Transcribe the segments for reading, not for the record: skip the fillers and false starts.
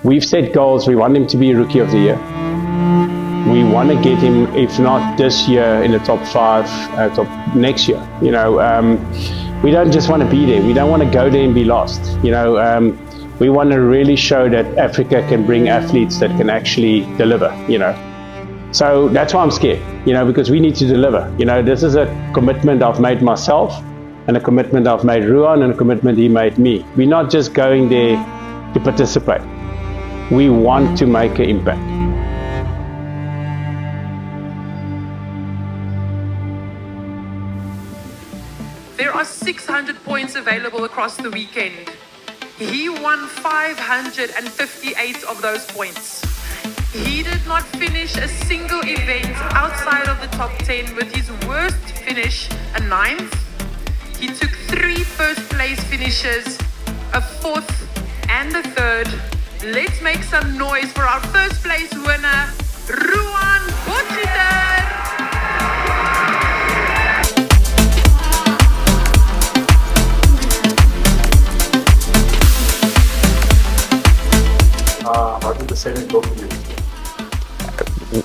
We've set goals. We want him to be Rookie of the Year. We want to get him, if not this year, in the top 5, top next year. You know, we don't just want to be there. We don't want to go there and be lost. You know, we want to really show that Africa can bring athletes that can actually deliver. You know, so that's why I'm scared. You know, because we need to deliver. You know, this is a commitment I've made myself, and a commitment I've made Ruan, and a commitment he made me. We're not just going there to participate. We want to make an impact. There are 600 points available across the weekend. He won 558 of those points. He did not finish a single event outside of the top 10, with his worst finish a 9th. He took 3 first place finishes, a 4th and a 3rd. Let's make some noise for our first place winner, Ruan Potgieter. How did the second go for you?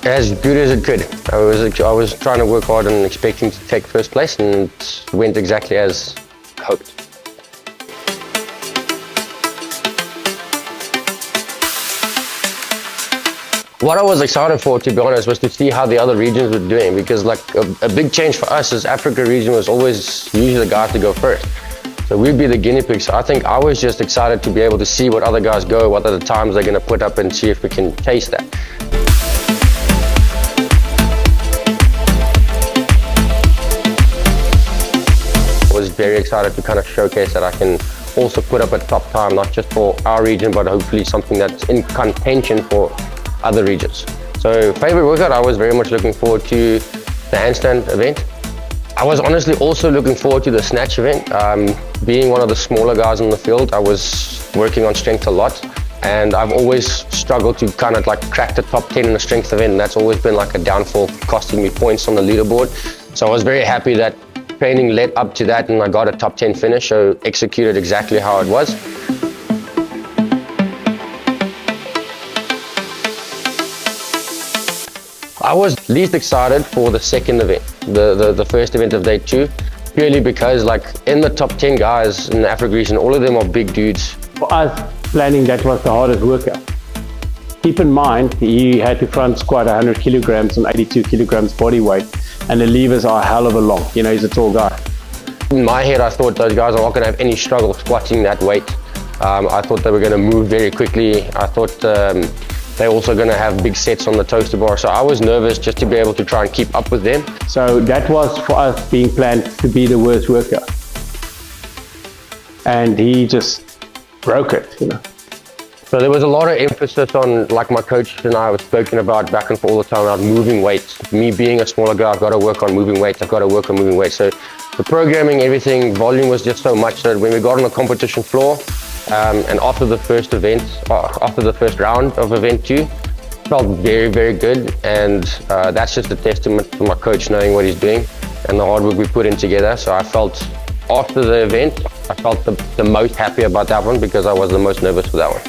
As good as it could. I was trying to work hard and expecting to take first place, and it went exactly as hoped. What I was excited for, to be honest, was to see how the other regions were doing, because like a big change for us is Africa region was always usually the guys to go first. So we'd be the guinea pigs. So I think I was just excited to be able to see what other guys go, what are the times they're going to put up, and see if we can chase that. I was very excited to kind of showcase that I can also put up a top time, not just for our region, but hopefully something that's in contention for other regions. So favorite workout, I was very much looking forward to the handstand event. I was honestly also looking forward to the snatch event. Being one of the smaller guys in the field, I was working on strength a lot, and I've always struggled to kind of like crack the top 10 in the strength event, and that's always been like a downfall, costing me points on the leaderboard. So I was very happy that training led up to that, and I got a top 10 finish, so executed exactly how it was. I was least excited for the second event, the first event of day 2, purely because like in the top 10 guys in the Africa region, all of them are big dudes. For us, planning that was the hardest workout. Keep in mind, he had to front squat 100 kilograms and 82 kilograms body weight, and the levers are a hell of a long. You know, he's a tall guy. In my head, I thought those guys are not going to have any struggle squatting that weight. I thought they were going to move very quickly. I thought they're also going to have big sets on the toaster bar. So I was nervous just to be able to try and keep up with them. So that was for us being planned to be the worst workout. And he just broke it, you know. So there was a lot of emphasis on, like my coach and I was spoken about back and forth all the time, about moving weights. Me being a smaller guy, I've got to work on moving weights. I've got to work on moving weights. So the programming, everything, volume was just so much that when we got on the competition floor, and after the first event, after the first round of event 2, felt very, very good. And that's just a testament to my coach knowing what he's doing and the hard work we put in together. So I felt, after the event, I felt the most happy about that one, because I was the most nervous for that one.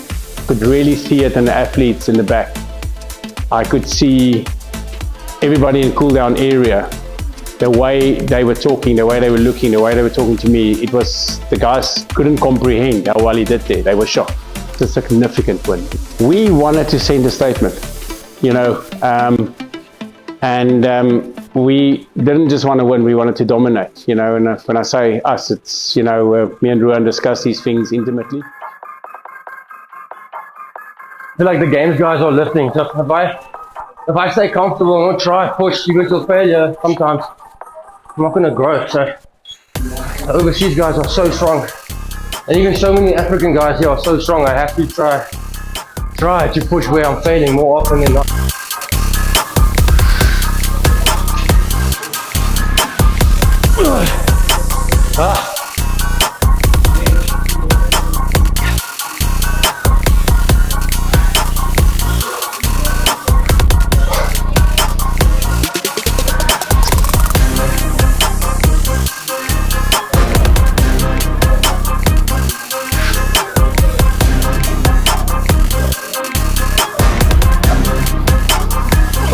Could really see it in the athletes in the back. I could see everybody in cool down area, the way they were talking, the way they were looking, the way they were talking to me. It was, the guys couldn't comprehend how well he did there. They were shocked. It's a significant win. We wanted to send a statement, you know, we didn't just want to win, we wanted to dominate, you know. And when I say us, it's, you know, me and Ruan discuss these things intimately. I feel like the games guys are listening. So if I stay comfortable and don't try, push, even till failure, sometimes I'm not going to grow. So the overseas guys are so strong, and even so many African guys here are so strong. I have to try to push where I'm failing more often than not.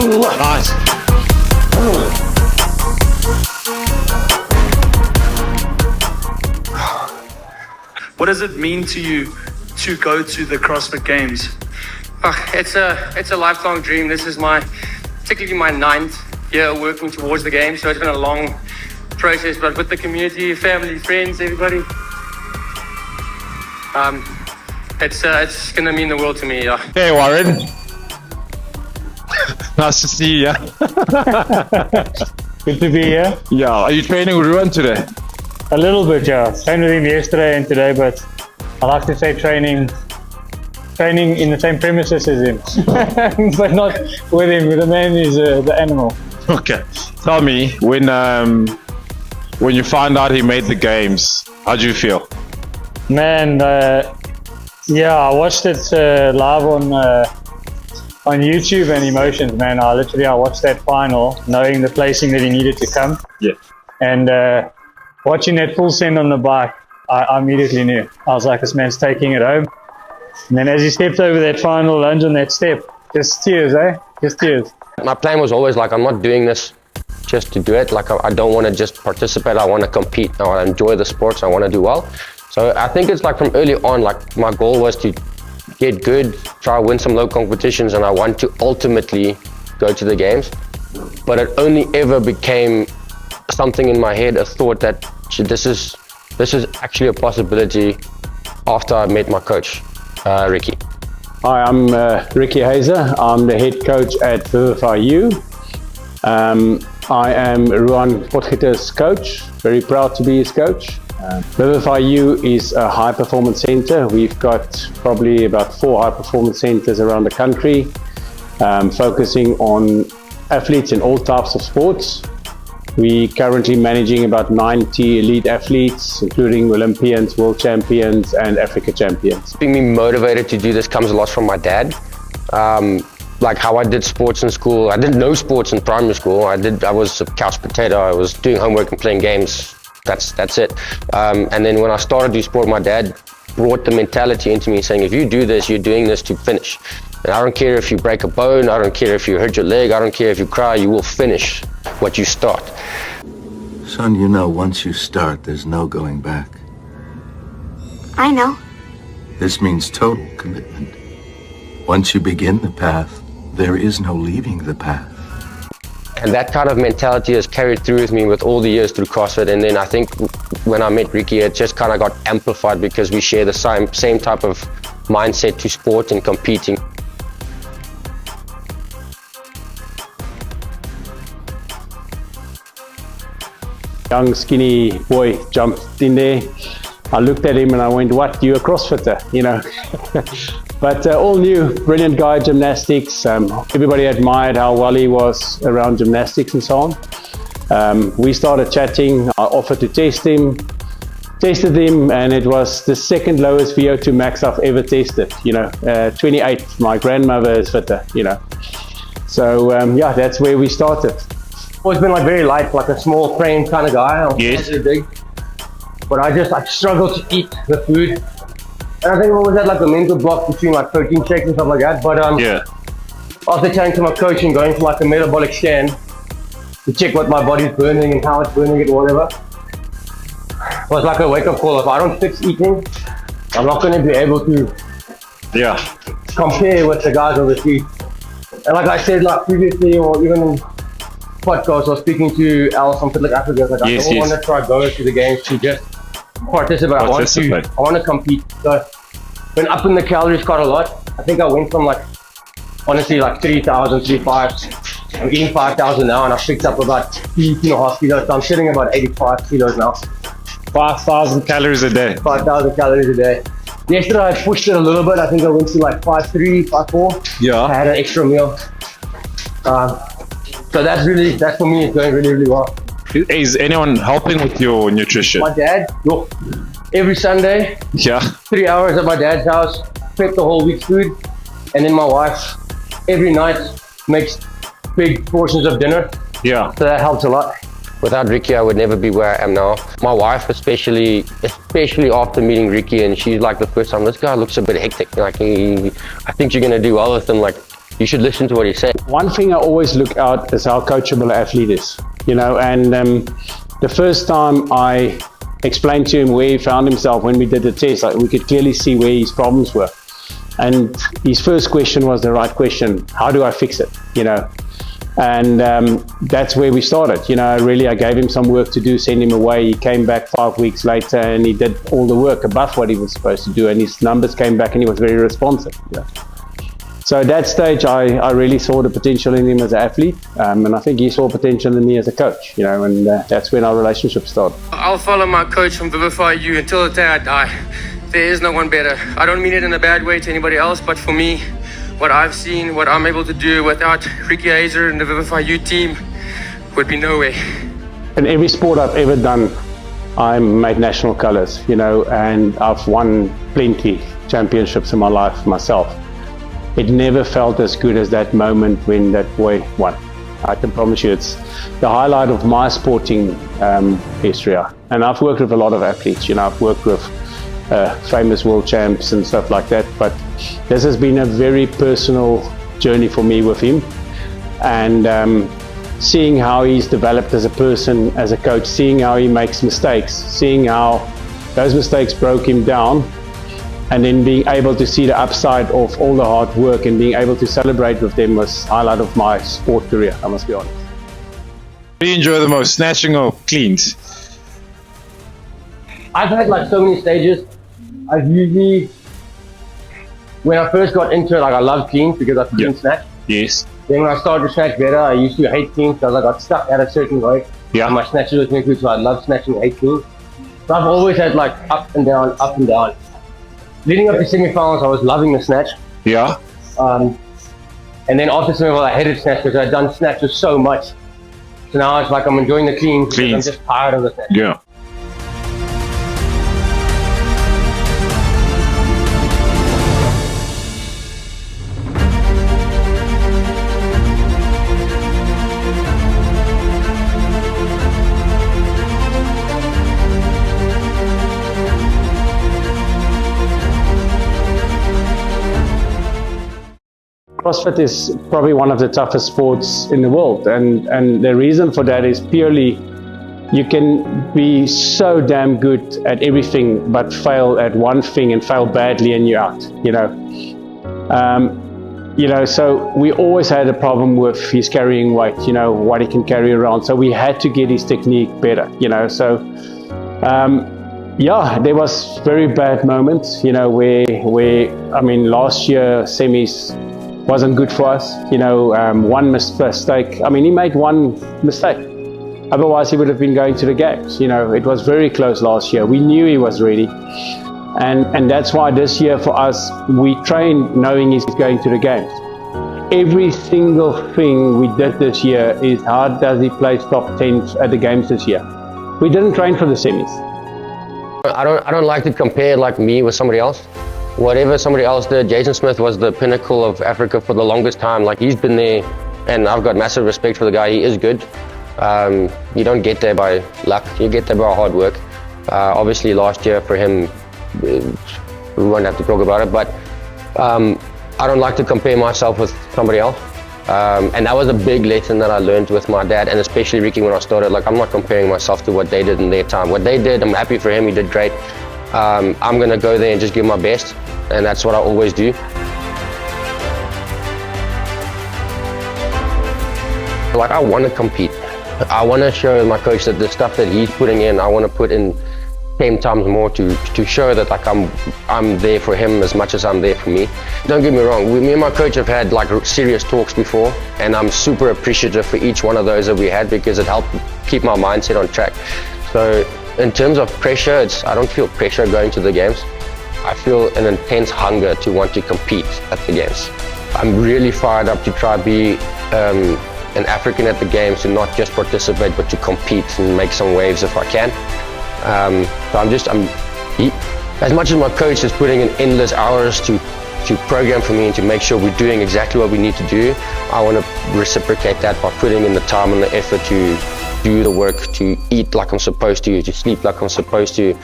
Nice. What does it mean to you to go to the CrossFit Games? It's a lifelong dream. This is technically my 9th year working towards the game, so it's been a long process, but with the community, family, friends, everybody, it's gonna mean the world to me. Yeah. Hey Warren. Nice to see you. Good to be here. Yeah, are you training Ruan today? A little bit, yeah. Trained with him yesterday and today, but I like to say training in the same premises as him, but not with him. The man is the animal. Okay. Tell me, when you found out he made the games, how do you feel? Man, yeah, I watched it live on YouTube and emotions, man. I watched that final, knowing the placing that he needed to come. Yeah. And watching that full send on the bike, I immediately knew. I was like, this man's taking it home. And then as he stepped over that final lunge on that step, just tears, Just tears. My plan was always like, I'm not doing this just to do it. Like, I don't want to just participate. I want to compete. I want to enjoy the sports. I want to do well. So I think it's like from early on, like my goal was to get good, try to win some low competitions, and I want to ultimately go to the games. But it only ever became something in my head, a thought that this is actually a possibility after I met my coach, Ricky. Hi, I'm Ricky Huyser. I'm the head coach at Vivify. I am Ruan Potgieter's coach. Very proud to be his coach. Vivify is a high performance center. We've got probably about 4 high performance centers around the country, focusing on athletes in all types of sports. We're currently managing about 90 elite athletes, including Olympians, world champions, and Africa champions. Being me motivated to do this comes a lot from my dad. Like how I did sports in school. I didn't know sports in primary school. I was a couch potato. I was doing homework and playing games. That's it. And then when I started to do sport, my dad brought the mentality into me, saying, if you do this, you're doing this to finish. And I don't care if you break a bone, I don't care if you hurt your leg, I don't care if you cry, you will finish what you start. Son, you know, once you start, there's no going back. I know. This means total commitment. Once you begin the path, there is no leaving the path. And that kind of mentality has carried through with me with all the years through CrossFit. And then I think when I met Ricky, it just kind of got amplified because we share the same type of mindset to sport and competing. Young skinny boy jumped in there. I looked at him and I went, what, you a CrossFitter, you know? But all new, brilliant guy, gymnastics. Everybody admired how well he was around gymnastics and so on. We started chatting. I offered to tested him, and it was the second lowest VO2 max I've ever tested, you know, 28. My grandmother is fitter, you know. So yeah, that's where we started. Always been like very light, like a small frame kind of guy. I'm Yes. not really big, but I struggle to eat the food. And I think I always had like a mental block between like protein shakes and stuff like that. But Yeah. after chatting to my coach and going for like a metabolic scan to check what my body's burning and how it's burning it or whatever, it was like a wake-up call. If I don't fix eating, I'm not going to be able to Yeah. compare with the guys overseas. And like I said, like previously, or even in podcasts, I was speaking to Al from Fit Like Africa. Like, Yes, I don't yes. want to try go to the games to just participate. I want to compete. So went up in the calories quite a lot. I think I went from like honestly like 3,000, 3,500. I'm eating 5,000 now, and I picked up about 2.5 kilos. So I'm sitting about 85 kilos now. 5,000 calories a day. 5,000 calories a day. Yesterday I pushed it a little bit. I think I went to like 5.3, 5.4. Yeah. I had an extra meal. So that for me is going really, really well. Is anyone helping with your nutrition? My dad, every Sunday, Yeah. 3 hours at my dad's house, prep the whole week's food, and then my wife every night makes big portions of dinner. Yeah. So that helps a lot. Without Ricky, I would never be where I am now. My wife, especially after meeting Ricky, and she's like the first time, this guy looks a bit hectic. Like I think you're gonna do well with him. Like you should listen to what he said. One thing I always look out is how coachable an athlete is, you know, and the first time I explained to him where he found himself when we did the test, like, we could clearly see where his problems were. And his first question was the right question: how do I fix it? You know, and that's where we started. You know, I gave him some work to do, send him away. He came back 5 weeks later and he did all the work above what he was supposed to do, and his numbers came back and he was very responsive. You know? So at that stage, I really saw the potential in him as an athlete, and I think he saw potential in me as a coach. You know, and that's when our relationship started. I'll follow my coach from Vivify you until the day I die. There is no one better. I don't mean it in a bad way to anybody else, but for me, what I've seen, what I'm able to do without Ricky Huyser and the Vivify U team would be no way. In every sport I've ever done, I made national colors, you know, and I've won plenty championships in my life myself. It never felt as good as that moment when that boy won. I can promise you it's the highlight of my sporting history. And I've worked with a lot of athletes, you know, I've worked with famous world champs and stuff like that, but this has been a very personal journey for me with him, and seeing how he's developed as a person, as a coach, seeing how he makes mistakes, seeing how those mistakes broke him down, and then being able to see the upside of all the hard work and being able to celebrate with them was the highlight of my sport career, I must be honest. What do you enjoy the most, snatching or cleans? I've had like so many stages. I've usually, when I first got into it, like I loved cleans because I couldn't snatch. Yes. Then when I started to snatch better, I used to hate cleans because I got stuck at a certain weight. Yeah. And my snatches was really good, so I love snatching 8 cleans. So I've always had like up and down, up and down. Leading up to semi-finals, I was loving the snatch. Yeah. And then after semi-finals, I hated snatch because I'd done snatches so much. So now it's like I'm enjoying the cleans. I'm just tired of the snatch. Yeah. CrossFit is probably one of the toughest sports in the world, and the reason for that is purely you can be so damn good at everything but fail at one thing and fail badly and you're out, you know. So we always had a problem with his carrying weight, you know, what he can carry around, so we had to get his technique better, you know. So there was very bad moments, you know, where I mean, last year semis wasn't good for us, you know. One mistake, I mean, he made one mistake, otherwise he would have been going to the games, you know. It was very close last year. We knew he was ready, and that's why this year for us, we trained knowing he's going to the games. Every single thing we did this year is how does he place top 10 at the games this year. We didn't train for the semis. I don't like to compare like me with somebody else. Whatever somebody else did, Jason Smith was the pinnacle of Africa for the longest time. Like, he's been there, and I've got massive respect for the guy. He is good. You don't get there by luck, you get there by hard work. Obviously last year for him, we won't have to talk about it, but I don't like to compare myself with somebody else. And that was a big lesson that I learned with my dad, and especially Ricky when I started. Like, I'm not comparing myself to what they did in their time. What they did, I'm happy for him, he did great. I'm gonna go there and just give my best, and that's what I always do. Like, I want to compete. I want to show my coach that the stuff that he's putting in, I want to put in 10 times more to show that like I'm there for him as much as I'm there for me. Don't get me wrong, me and my coach have had like serious talks before, and I'm super appreciative for each one of those that we had because it helped keep my mindset on track. So in terms of pressure, I don't feel pressure going to the games. I feel an intense hunger to want to compete at the games. I'm really fired up to try be an African at the games, to not just participate but to compete and make some waves if I can. So as much as my coach is putting in endless hours to program for me and to make sure we're doing exactly what we need to do, I want to reciprocate that by putting in the time and the effort to do the work, to eat like I'm supposed to sleep like I'm supposed to,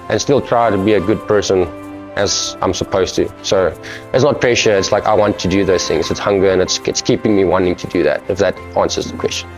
and still try to be a good person as I'm supposed to. So it's not pressure, it's like I want to do those things. It's hunger, and it's keeping me wanting to do that, if that answers the question.